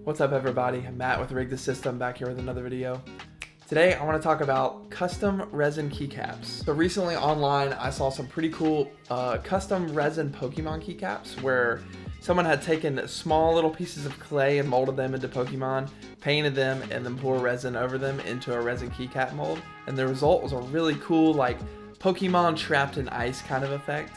What's up everybody, I'm Matt with Rig the System, back here with another video. Today I want to talk about custom resin keycaps. So recently online I saw some pretty cool custom resin Pokemon keycaps where someone had taken small little pieces of clay and molded them into Pokemon, painted them, and then poured resin over them into a resin keycap mold. And the result was a really cool like Pokemon trapped in ice kind of effect.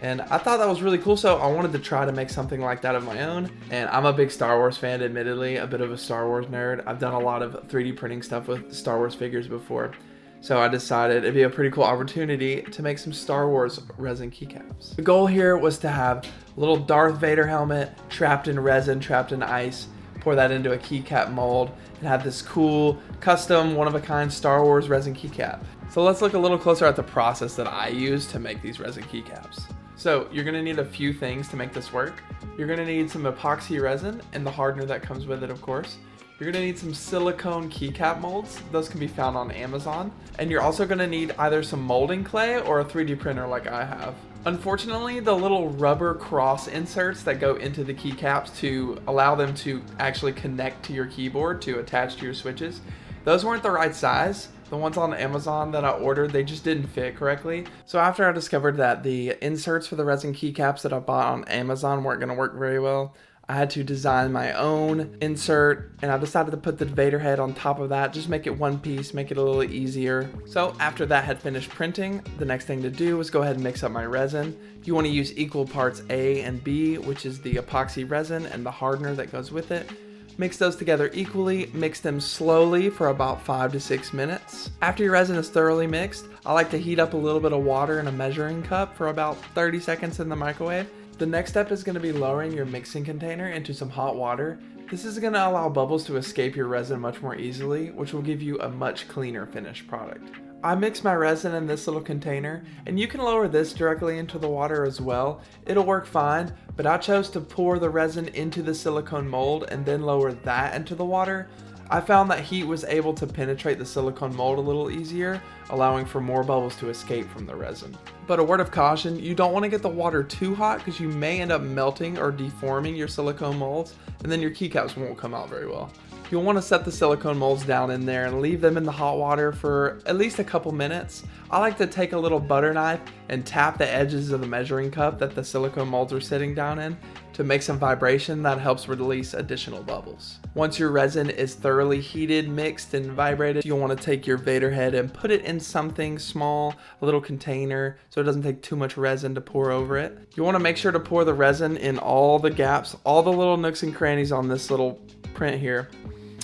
And I thought that was really cool, so I wanted to try to make something like that of my own. And I'm a big Star Wars fan, admittedly, a bit of a Star Wars nerd. I've done a lot of 3D printing stuff with Star Wars figures before. So I decided it'd be a pretty cool opportunity to make some Star Wars resin keycaps. The goal here was to have a little Darth Vader helmet trapped in resin, trapped in ice, pour that into a keycap mold, and have this cool, custom, one-of-a-kind Star Wars resin keycap. So let's look a little closer at the process that I use to make these resin keycaps. So you're gonna need a few things to make this work. You're gonna need some epoxy resin and the hardener that comes with it, of course. You're gonna need some silicone keycap molds. Those can be found on Amazon. And you're also gonna need either some molding clay or a 3D printer like I have. Unfortunately, the little rubber cross inserts that go into the keycaps to allow them to actually connect to your keyboard to attach to your switches, those weren't the right size. The ones on Amazon that I ordered, they just didn't fit correctly. So after I discovered that the inserts for the resin keycaps that I bought on Amazon weren't gonna work very well, I had to design my own insert, and I decided to put the Vader head on top of that, just make it one piece, make it a little easier. So after that had finished printing, the next thing to do was go ahead and mix up my resin. You wanna use equal parts A and B, which is the epoxy resin and the hardener that goes with it. Mix those together equally, mix them slowly for about 5 to 6 minutes. After your resin is thoroughly mixed, I like to heat up a little bit of water in a measuring cup for about 30 seconds in the microwave. The next step is going to be lowering your mixing container into some hot water. This is going to allow bubbles to escape your resin much more easily, which will give you a much cleaner finished product. I mix my resin in this little container, and you can lower this directly into the water as well. It'll work fine, but I chose to pour the resin into the silicone mold and then lower that into the water. I found that heat was able to penetrate the silicone mold a little easier, allowing for more bubbles to escape from the resin. But a word of caution, you don't want to get the water too hot because you may end up melting or deforming your silicone molds, and then your keycaps won't come out very well. You'll want to set the silicone molds down in there and leave them in the hot water for at least a couple minutes. I like to take a little butter knife and tap the edges of the measuring cup that the silicone molds are sitting down in to make some vibration that helps release additional bubbles. Once your resin is thoroughly heated, mixed, and vibrated, you'll want to take your Vader head and put it in something small, a little container, so it doesn't take too much resin to pour over it. You want to make sure to pour the resin in all the gaps, all the little nooks and crannies on this little print here.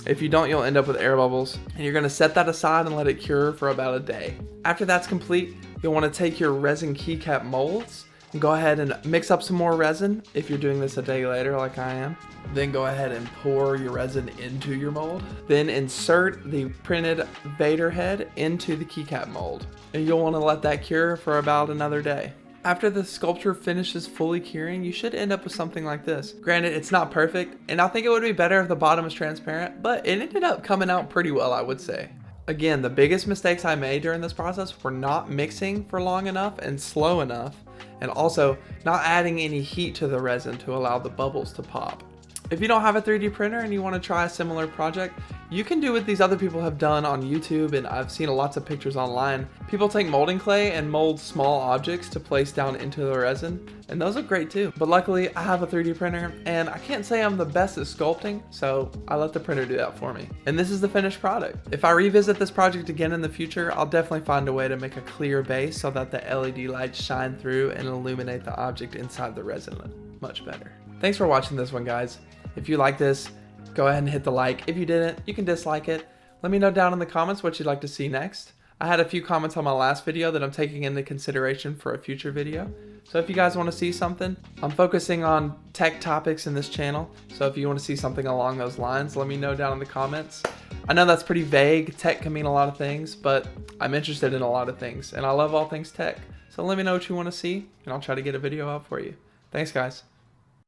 If you don't, you'll end up with air bubbles, and you're gonna set that aside and let it cure for about a day. After that's complete, you'll wanna take your resin keycap molds and go ahead and mix up some more resin if you're doing this a day later like I am. Then go ahead and pour your resin into your mold. Then insert the printed Vader head into the keycap mold. And you'll wanna let that cure for about another day. After the sculpture finishes fully curing, you should end up with something like this. Granted, it's not perfect, and I think it would be better if the bottom was transparent, but it ended up coming out pretty well, I would say. Again, the biggest mistakes I made during this process were not mixing for long enough and slow enough, and also not adding any heat to the resin to allow the bubbles to pop. If you don't have a 3D printer and you want to try a similar project, you can do what these other people have done on YouTube, and I've seen lots of pictures online. People take molding clay and mold small objects to place down into the resin, and those look great too. But luckily, I have a 3D printer, and I can't say I'm the best at sculpting, so I let the printer do that for me. And this is the finished product. If I revisit this project again in the future, I'll definitely find a way to make a clear base so that the LED lights shine through and illuminate the object inside the resin much better. Thanks for watching this one, guys. If you like this, go ahead and hit the like. If you didn't, you can dislike it. Let me know down in the comments what you'd like to see next. I had a few comments on my last video that I'm taking into consideration for a future video. So if you guys want to see something, I'm focusing on tech topics in this channel. So if you want to see something along those lines, let me know down in the comments. I know that's pretty vague. Tech can mean a lot of things, but I'm interested in a lot of things, and I love all things tech. So let me know what you want to see, and I'll try to get a video out for you. Thanks, guys.